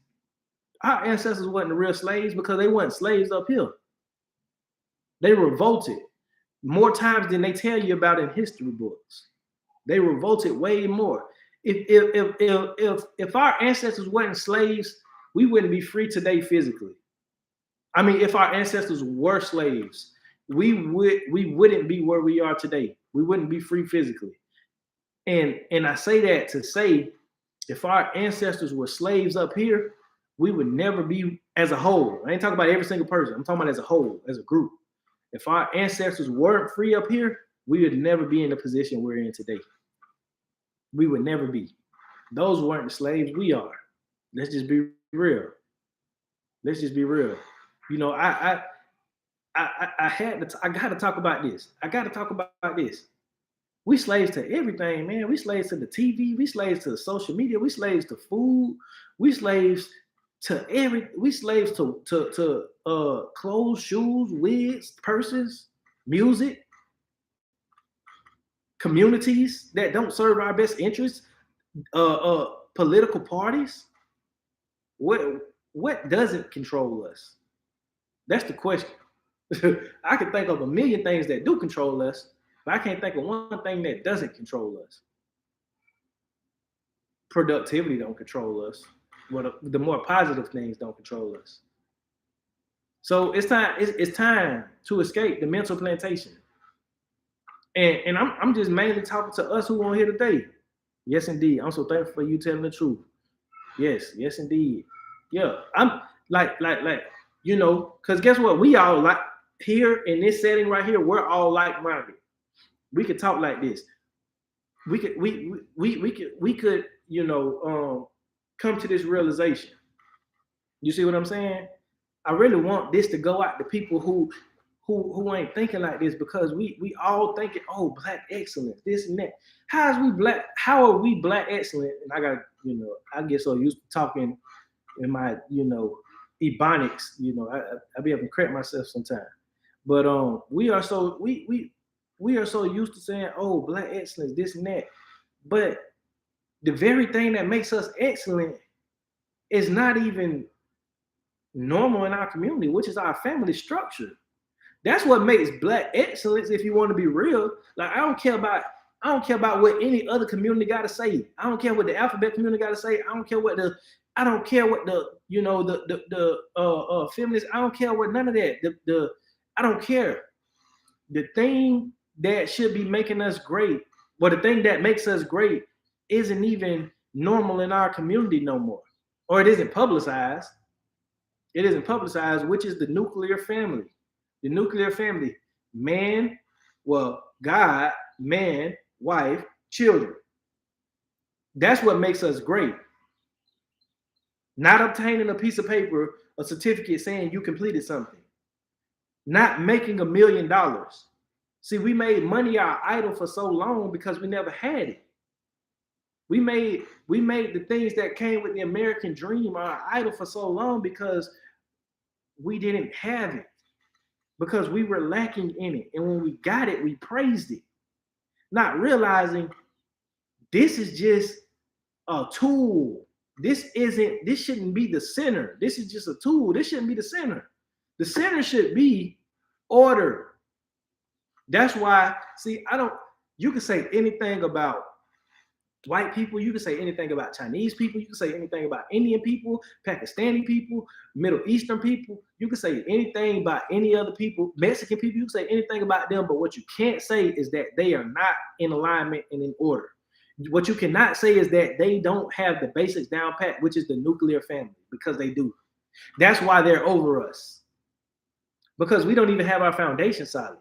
Our ancestors weren't the real slaves because they weren't slaves up here. They revolted more times than they tell you about in history books. They revolted way more. If our ancestors weren't slaves, we wouldn't be free today physically. I mean, if our ancestors were slaves, we wouldn't be where we are today. We wouldn't be free physically. And I say that to say, if our ancestors were slaves up here, we would never be, as a whole. I ain't talking about every single person. I'm talking about as a whole, as a group. If our ancestors weren't free up here, we would never be in the position we're in today. We would never be. Those weren't the slaves. We are. Let's just be real. Let's just be real. I got to talk about this. I got to talk about this. We slaves to everything, man. We slaves to the TV. We slaves to social media. We slaves to food. We slaves to every. We slaves to clothes, shoes, wigs, purses, music, communities that don't serve our best interests, political parties. What doesn't control us? That's the question. I can think of a million things that do control us, but I can't think of one thing that doesn't control us. Productivity don't control us. Well, the more positive things don't control us. So it's time. It's time to escape the mental plantation. And I'm just mainly talking to us who on here today. Yes, indeed. I'm so thankful for you telling the truth. Yes, indeed. Yeah, I'm because guess what? We all like here in this setting right here. We're all like-minded. We could talk like this. We could come to this realization. You see what I'm saying? I really want this to go out to people who ain't thinking like this, because we all thinking, oh, black excellence, this and that. How are we black excellent? And I get so used to talking in my ebonics, I be able to correct myself sometimes. But we are so used to saying, oh, black excellence, this and that. But the very thing that makes us excellent is not even normal in our community, which is our family structure. That's what makes black excellence, if you want to be real. Like, I don't care about what any other community got to say. I don't care what the alphabet community got to say. I don't care what the feminists. I don't care what none of that. I don't care. The thing that should be making us great, or the thing that makes us great, isn't even normal in our community no more, or it isn't publicized. It isn't publicized, which is the nuclear family. The nuclear family: man, God, man, wife, children. That's what makes us great. Not obtaining a piece of paper, a certificate saying you completed something. Not making $1 million. See, we made money our idol for so long because we never had it. We made the things that came with the American dream our idol for so long because we didn't have it. Because we were lacking in it. And when we got it, we praised it. Not realizing this is just a tool. This shouldn't be the center. This is just a tool. This shouldn't be the center. The center should be order. That's why, see, you can say anything about white people, you can say anything about Chinese people, you can say anything about Indian people, Pakistani people, Middle Eastern people, you can say anything about any other people, Mexican people, you can say anything about them, but what you can't say is that they are not in alignment and in order. What you cannot say is that they don't have the basics down pat, which is the nuclear family, because they do. That's why they're over us. Because we don't even have our foundation solid.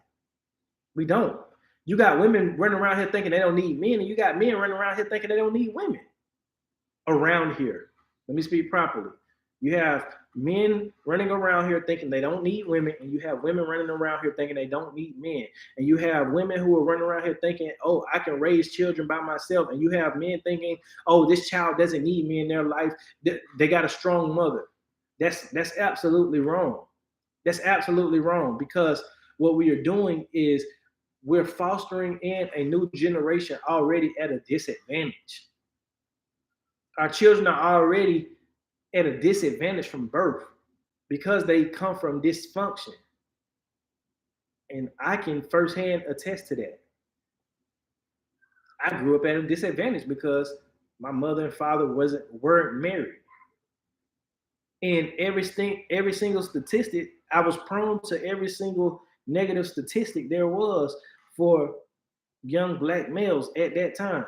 We don't. You got women running around here thinking they don't need men, and you got men running around here thinking they don't need women. Around here, let me speak properly. You have men running around here thinking they don't need women, and you have women running around here thinking they don't need men. And you have women who are running around here thinking, oh, I can raise children by myself. And you have men thinking, oh, this child doesn't need me in their life. They got a strong mother. That's absolutely wrong. That's absolutely wrong, because what we are doing is we're fostering in a new generation already at a disadvantage. Our children are already at a disadvantage from birth because they come from dysfunction. And I can firsthand attest to that. I grew up at a disadvantage because my mother and father weren't married. And every single statistic, I was prone to every single negative statistic there was for young black males at that time.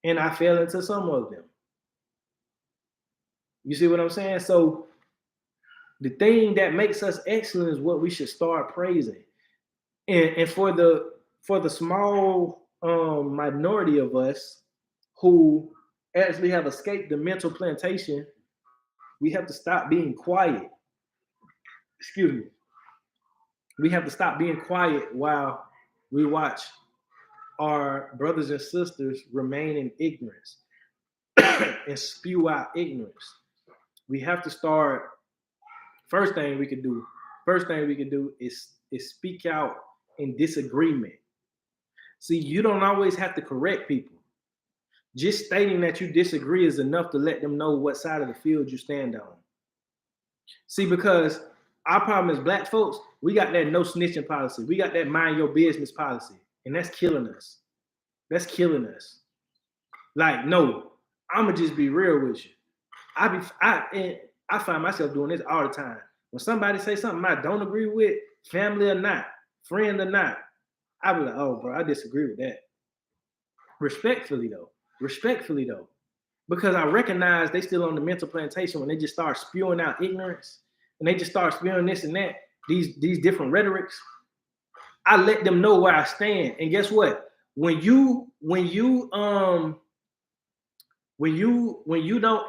And I fell into some of them. You see what I'm saying? So the thing that makes us excellent is what we should start praising. And for the small minority of us who actually have escaped the mental plantation, we have to stop being quiet. Excuse me. We have to stop being quiet while we watch our brothers and sisters remain in ignorance and spew out ignorance. We have to start. First thing we could do. First thing we could do is speak out in disagreement. See, you don't always have to correct people. Just stating that you disagree is enough to let them know what side of the field you stand on. See, because our problem is black folks, we got that no snitching policy. We got that mind your business policy. And that's killing us. That's killing us. Like, no, I'ma just be real with you. I find myself doing this all the time. When somebody say something I don't agree with, family or not, friend or not, I be like, oh, bro, I disagree with that. Respectfully though, because I recognize they still on the mental plantation when they just start spewing out ignorance and they just start spewing this and that, these different rhetorics. I let them know where I stand, and guess what? When you don't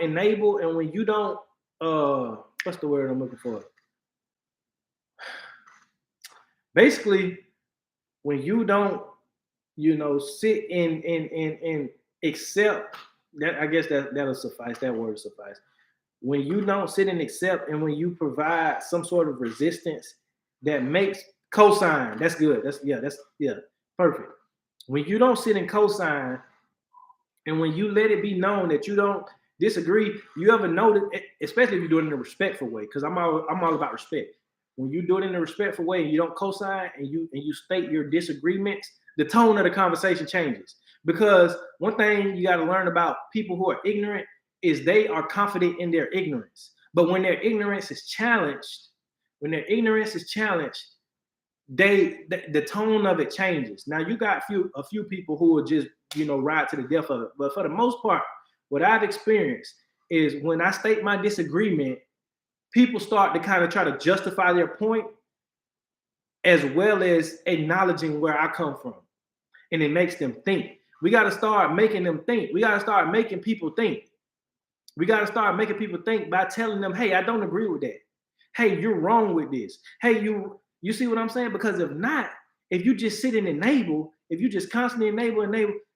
enable and when you don't what's the word I'm looking for? Basically, when you don't, sit and accept that, I guess that'll suffice. That word suffice. When you don't sit and accept, and when you provide some sort of resistance that makes cosign, that's good. That's perfect. When you don't sit and cosign, and when you let it be known that you don't disagree, you ever notice, especially if you do it in a respectful way, because I'm all about respect. When you do it in a respectful way and you don't cosign and you state your disagreements, the tone of the conversation changes. Because one thing you got to learn about people who are ignorant is they are confident in their ignorance. But when their ignorance is challenged, the tone of it changes. Now you got a few people who will just ride to the death of it. But for the most part, what I've experienced is when I state my disagreement, people start to kind of try to justify their point as well as acknowledging where I come from. And it makes them think. We got to start making them think. We got to start making people think. We got to start making people think by telling them, hey, I don't agree with that. Hey, you're wrong with this. Hey, you see what I'm saying? Because if not, if you just sit and enable, if you just constantly enable,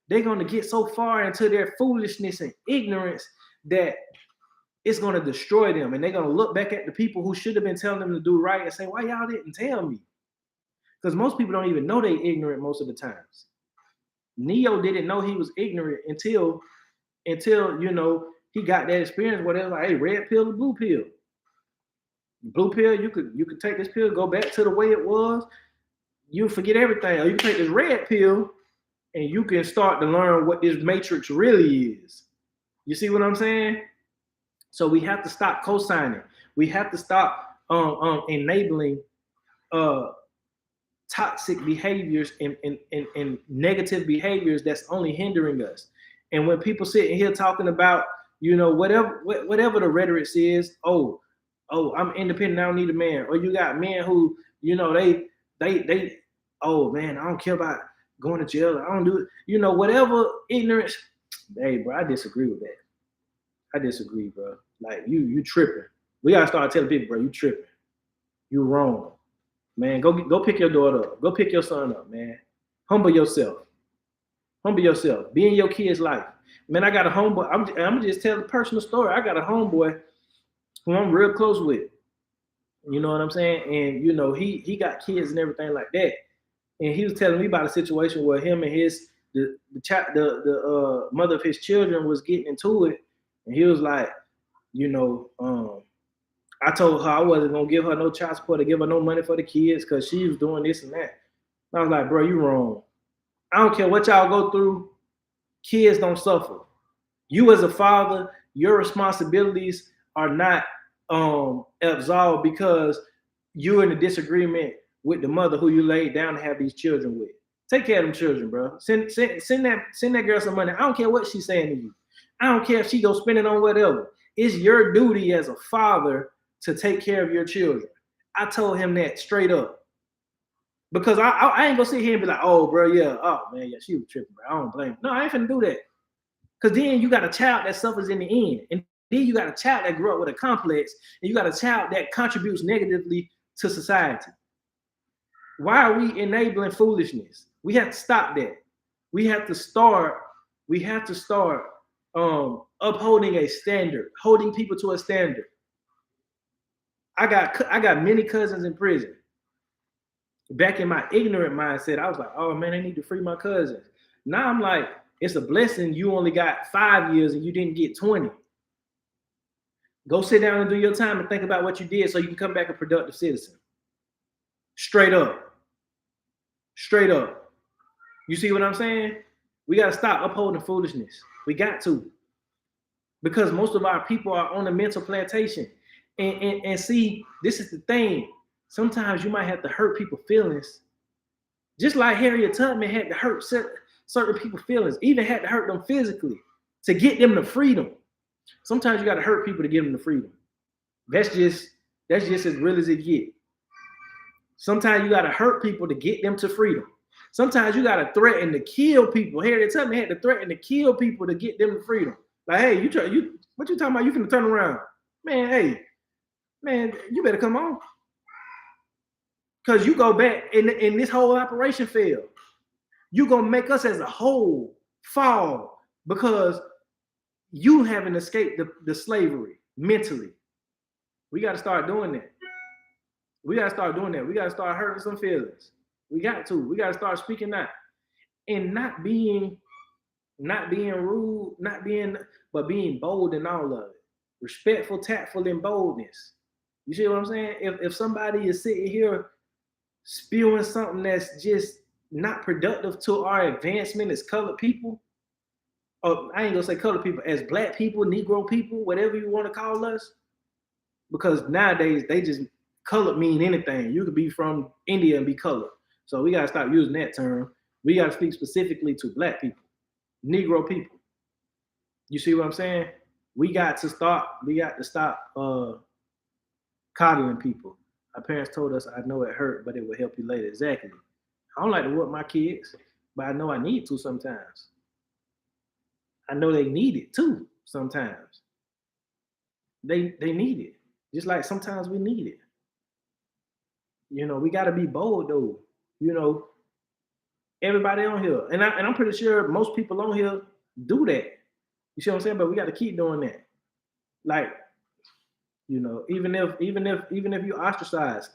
they're going to get so far into their foolishness and ignorance that it's going to destroy them. And they're going to look back at the people who should have been telling them to do right and say, why y'all didn't tell me? Because most people don't even know they're ignorant most of the times. Neo didn't know he was ignorant until he got that experience where they was like, hey, red pill or blue pill? Blue pill, you could take this pill, go back to the way it was, you forget everything. Or you can take this red pill and you can start to learn what this matrix really is. You see what I'm saying? So we have to stop co-signing. We have to stop enabling toxic behaviors and negative behaviors that's only hindering us. And when people sitting here talking about, whatever the rhetoric is, oh, I'm independent, I don't need a man. Or you got men who, they oh man, I don't care about going to jail. I don't do it. Whatever ignorance. Hey, bro, I disagree with that. I disagree, bro. Like you tripping. We gotta start telling people, bro, you tripping. You wrong. Man, go pick your daughter up. Go pick your son up, man. Humble yourself. Be in your kid's life. Man, I got a homeboy. I'm just telling a personal story. I got a homeboy who I'm real close with. You know what I'm saying? And he got kids and everything like that. And he was telling me about a situation where him and the mother of his children was getting into it, and he was like, I told her I wasn't gonna give her no child support or give her no money for the kids because she was doing this and that. And I was like, bro, you wrong. I don't care what y'all go through. Kids don't suffer. You as a father, your responsibilities are not absolved because you're in a disagreement with the mother who you laid down to have these children with. Take care of them children, bro. Send that girl some money. I don't care what she's saying to you. I don't care if she go spend it on whatever. It's your duty as a father to take care of your children. I told him that straight up. Because I ain't gonna sit here and be like, oh, bro, yeah, oh, man, yeah, she was tripping, bro. I don't blame her. No, I ain't finna do that. Because then you got a child that suffers in the end. And then you got a child that grew up with a complex. And you got a child that contributes negatively to society. Why are we enabling foolishness? We have to stop that. We have to start. We have to start upholding a standard, holding people to a standard. I got many cousins in prison. Back in my ignorant mindset, I was like, oh man, I need to free my cousins. Now I'm like, it's a blessing you only got 5 years and you didn't get 20. Go sit down and do your time and think about what you did so you can come back a productive citizen. Straight up. Straight up. You see what I'm saying? We got to stop upholding foolishness. We got to. Because most of our people are on a mental plantation. And see, this is the thing. Sometimes you might have to hurt people's feelings. Just like Harriet Tubman had to hurt certain people's feelings, even had to hurt them physically to get them to freedom. Sometimes you got to hurt people to get them to freedom. That's just as real as it gets. Sometimes you got to hurt people to get them to freedom. Sometimes you got to threaten to kill people. Harriet Tubman had to threaten to kill people to get them to freedom. Like, hey, what you talking about? You finna turn around. Man, hey, man, you better come on. Because you go back and this whole operation failed. You gonna make us as a whole fall because you haven't escaped the slavery mentally. We got to start doing that. We got to start doing that. We got to start hurting some feelings. We got to. We got to start speaking out and not being rude, but being bold in all of it. Respectful, tactful, and boldness. You see what I'm saying? If somebody is sitting here spewing something that's just not productive to our advancement as colored people, or I ain't gonna say colored people, as black people, Negro people, whatever you want to call us, because nowadays they just colored mean anything. You could be from India and be colored. So we gotta stop using that term. We gotta speak specifically to black people, Negro people. You see what I'm saying? We got to stop coddling people. Our parents told us, I know it hurt, but it will help you later. Exactly. I don't like to whoop my kids, but I know I need to sometimes. I know they need it too sometimes. They need it. Just like sometimes we need it. You know, we got to be bold though. You know, everybody on here, and I'm pretty sure most people on here do that. You see what I'm saying? But we got to keep doing that. Like, you know, even if you ostracize,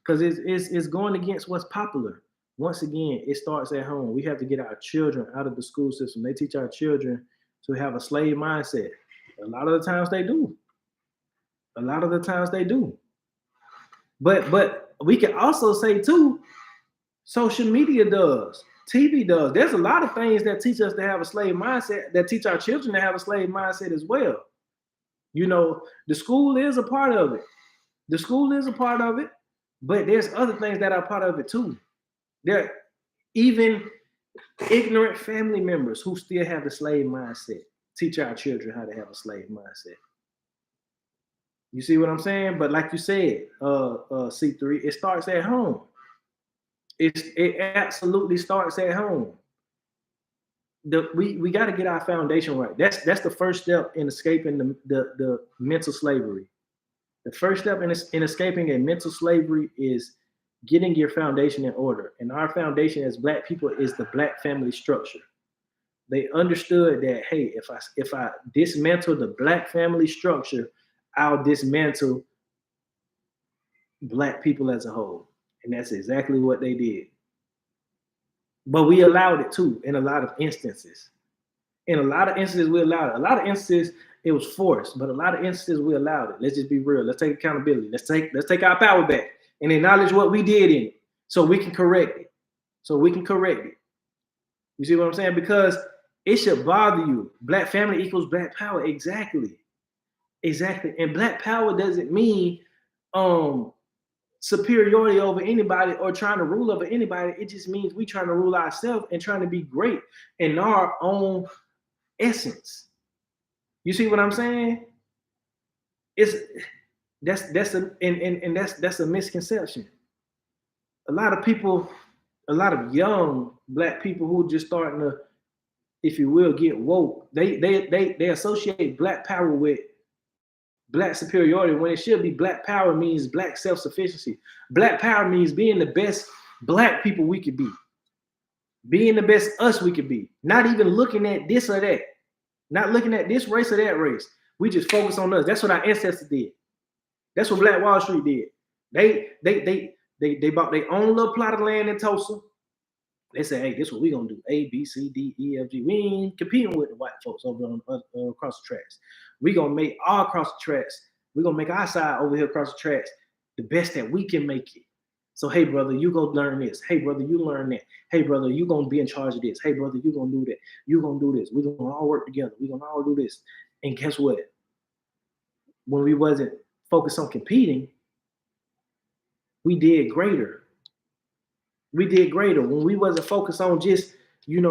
because it's going against what's popular. Once again, it starts at home. We have to get our children out of the school system. They teach our children to have a slave mindset. A lot of the times they do. But we can also say too, social media does, TV does. There's a lot of things that teach us to have a slave mindset, that teach our children to have a slave mindset as well. You know, the school is a part of it. But there's other things that are part of it too. There are even ignorant family members who still have the slave mindset. Teach our children how to have a slave mindset. You see what I'm saying? But like you said, C3, it starts at home. It absolutely starts at home. We got to get our foundation right. That's the first step in escaping the mental slavery. The first step in escaping a mental slavery is getting your foundation in order. And our foundation as Black people is the Black family structure. They understood that, hey, if I dismantle the Black family structure, I'll dismantle Black people as a whole. And that's exactly what they did. But we allowed it too in a lot of instances. In a lot of instances, we allowed it. A lot of instances, it was forced, but a lot of instances, we allowed it. Let's just be real. Let's take accountability. Let's take our power back and acknowledge what we did in it so we can correct it. You see what I'm saying? Because it should bother you. Black family equals Black power. Exactly. And Black power doesn't mean superiority over anybody or trying to rule over anybody. It just means we trying to rule ourselves and trying to be great in our own essence. You see what I'm saying? That's a misconception. A lot of young Black people who just starting to, if you will, get woke, they associate Black power with Black superiority when it should be Black power means Black self-sufficiency. Black power means being the best black people we could be. Being the best us we could be. Not even looking at this or that. Not looking at this race or that race. We just focus on us. That's what our ancestors did. That's what Black Wall Street did. They bought their own little plot of land in Tulsa. They said, hey, this is what we gonna do. A, B, C, D, E, F, G. We ain't competing with the white folks over on across the tracks. We gonna make our across the tracks. We gonna make our side over here across the tracks the best that we can make it. So, hey, brother, you go learn this. Hey, brother, you learn that. Hey, brother, you gonna be in charge of this. Hey, brother, you gonna do that. You gonna do this. We gonna all work together. We gonna all do this. And guess what? When we wasn't focused on competing, we did greater. We did greater. When we wasn't focused on just,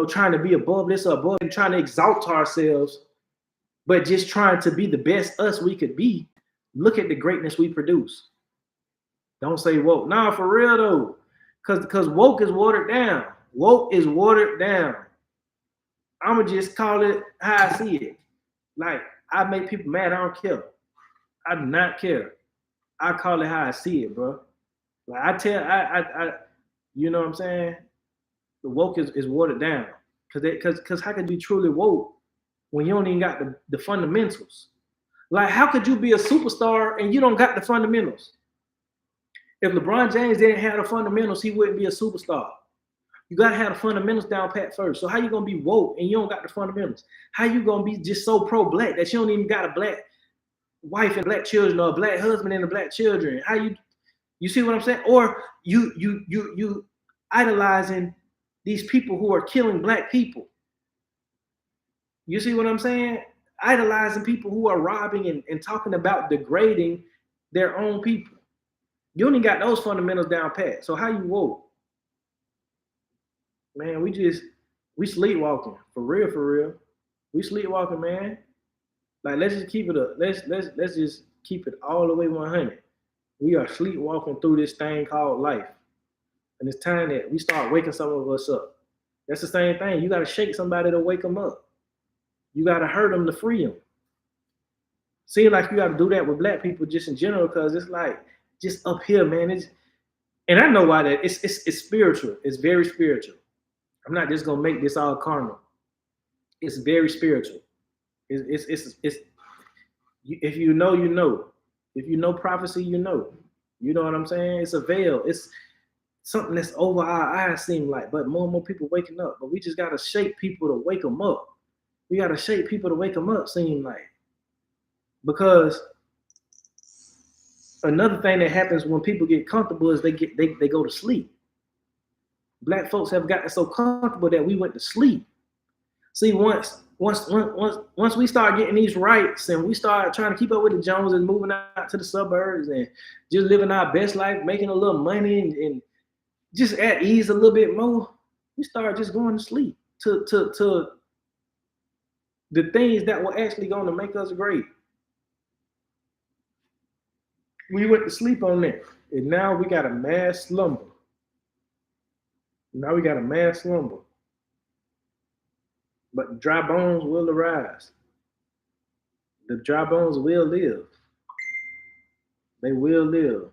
trying to be above this or above and trying to exalt ourselves, but just trying to be the best us we could be, look at the greatness we produce. Don't say woke. Nah, for real though. Because woke is watered down. Woke is watered down. I'ma just call it how I see it. Like, I make people mad, I don't care. I do not care. I call it how I see it, bro. Like I you know what I'm saying? The woke is watered down. Cause how could you truly woke when you don't even got the fundamentals? Like, how could you be a superstar and you don't got the fundamentals? If LeBron James didn't have the fundamentals, he wouldn't be a superstar. You gotta have the fundamentals down pat first. So how you gonna be woke and you don't got the fundamentals? How you gonna be just so pro-black that you don't even got a black wife and black children or a black husband and a black children? How you see what I'm saying? Or you idolizing these people who are killing black people. You see what I'm saying? Idolizing people who are robbing and talking about degrading their own people. You only got those fundamentals down pat. So how you woke? Man, we sleepwalking. For real. We sleepwalking, man. Like, let's just keep it up. Let's just keep it all the way 100. We are sleepwalking through this thing called life. And it's time that we start waking some of us up. That's the same thing. You got to shake somebody to wake them up. You got to hurt them to free them. Seems like you got to do that with black people just in general, because it's like just up here, man. And I know why that. It's spiritual. It's very spiritual. I'm not just gonna make this all carnal. It's very spiritual. It's if you know, you know. If you know prophecy, you know. You know what I'm saying? It's a veil. It's something that's over our eyes, seem like. But more and more people waking up. But we just gotta shape people to wake them up. We gotta shape people to wake them up, seem like. Because another thing that happens when people get comfortable is they go to sleep. Black folks have gotten so comfortable that we went to sleep. See, once we start getting these rights and we start trying to keep up with the Joneses, moving out to the suburbs and just living our best life, making a little money and just at ease a little bit more, we start just going to sleep to the things that were actually going to make us great. We went to sleep on that, and now we got a mass slumber. Now we got a mass slumber. But the dry bones will arise. The dry bones will live. They will live.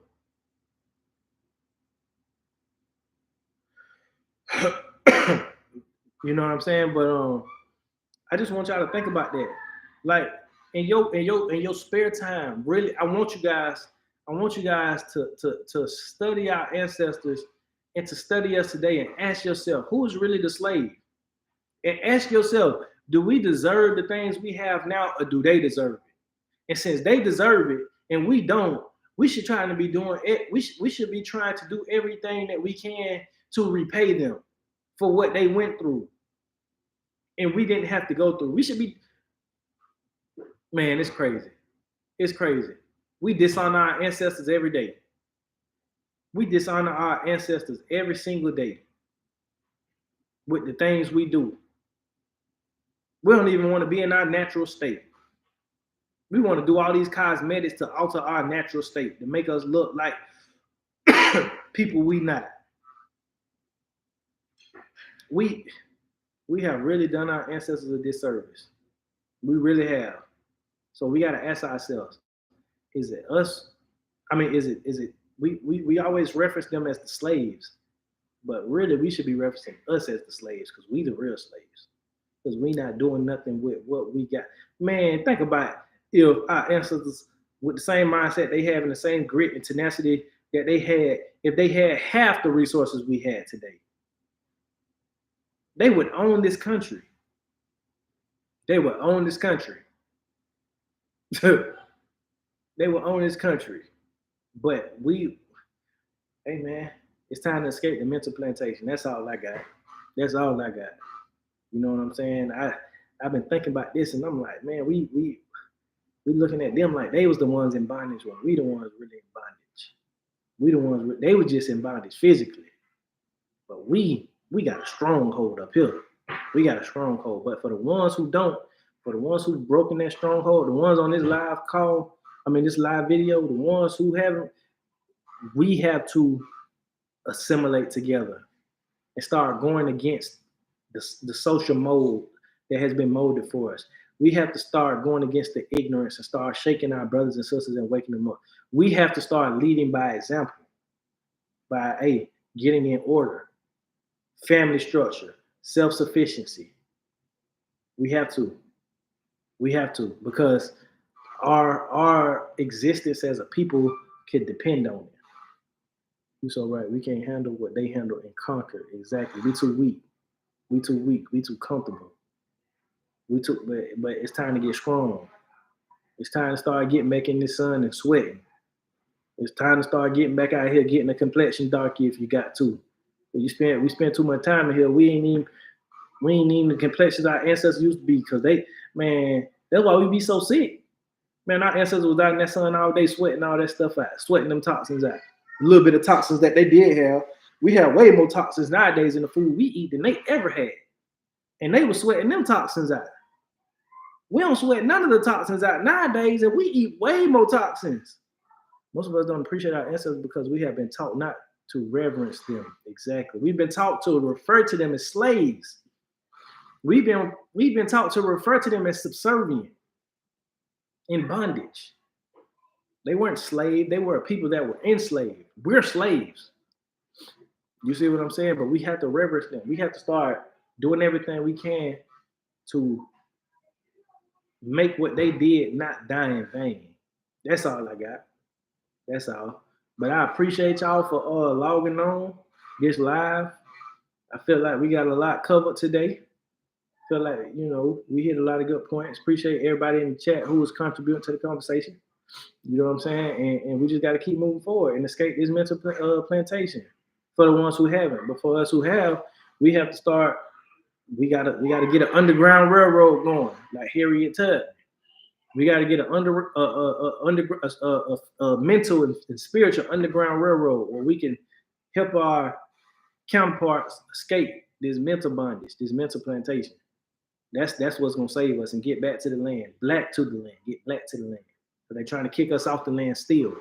You know what I'm saying? But I just want y'all to think about that. Like, in your spare time, really, I want you guys to study our ancestors and to study us today and ask yourself, who is really the slave? And ask yourself, do we deserve the things we have now, or do they deserve it? And since they deserve it and we don't, we should try to be doing it. We should be trying to do everything that we can to repay them for what they went through. And we didn't have to go through. We should be, man, it's crazy. It's crazy. We dishonor our ancestors every day. We dishonor our ancestors every single day with the things we do. We don't even want to be in our natural state. We want to do all these cosmetics to alter our natural state, to make us look like people we not. We have really done our ancestors a disservice. We really have. So we got to ask ourselves, is it us? I mean, is it we always reference them as the slaves. But really, we should be referencing us as the slaves because we the real slaves. Because we not doing nothing with what we got. Man, think about if our ancestors with the same mindset they have and the same grit and tenacity that they had, if they had half the resources we had today, they would own this country. They would own this country. They would own this country. But hey man, it's time to escape the mental plantation. That's all I got. That's all I got. You know what I'm saying? I've been thinking about this, and I'm like, man, we looking at them like they was the ones in bondage when we the ones really in bondage. We the ones they were just in bondage physically, but we got a stronghold up here. We got a stronghold. But for the ones who don't, for the ones who've broken that stronghold, the ones on this live call, this live video, the ones who haven't, we have to assimilate together and start going against the social mold that has been molded for us. We have to start going against the ignorance and start shaking our brothers and sisters and waking them up. We have to start leading by example, by getting in order, family structure, self-sufficiency. We have to, because our existence as a people could depend on it. You're so right. We can't handle what they handle and conquer. Exactly. We too weak. We too weak. We too comfortable. But it's time to get strong. It's time to start making this sun and sweating. It's time to start getting back out here, getting the complexion darker if you got to. But we spent too much time in here. We ain't even the complexions our ancestors used to be because that's why we be so sick. Man, our ancestors was out in that sun all day sweating all that stuff out, sweating them toxins out. A little bit of toxins that they did have. We have way more toxins nowadays in the food we eat than they ever had. And they were sweating them toxins out. We don't sweat none of the toxins out nowadays, and we eat way more toxins. Most of us don't appreciate our ancestors because we have been taught not to reverence them. Exactly. We've been taught to refer to them as slaves. We've been taught to refer to them as subservient, in bondage. They weren't slaves. They were people that were enslaved. We're slaves. You see what I'm saying? But we have to reverence them. We have to start doing everything we can to make what they did not die in vain. That's all I got. That's all. But I appreciate y'all for logging on this live. I feel like we got a lot covered today. I feel like, we hit a lot of good points. Appreciate everybody in the chat who was contributing to the conversation. You know what I'm saying? And we just got to keep moving forward and escape this mental plantation for the ones who haven't. But for us who have, we have to start. We gotta get an underground railroad going, like Harriet Tubman. We got to get a mental and spiritual underground railroad where we can help our counterparts escape this mental bondage, this mental plantation. That's what's gonna save us and get back to the land, black to the land, get black to the land. So they're trying to kick us off the land still.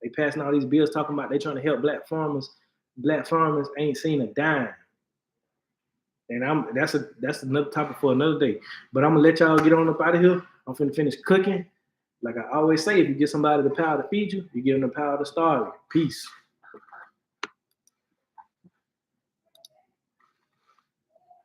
They passing all these bills talking about they trying to help black farmers. Black farmers ain't seen a dime. And that's another topic for another day. But I'm gonna let y'all get on up out of here. I'm finna finish cooking. Like I always say, if you get somebody the power to feed you, you give them the power to starve you. Peace.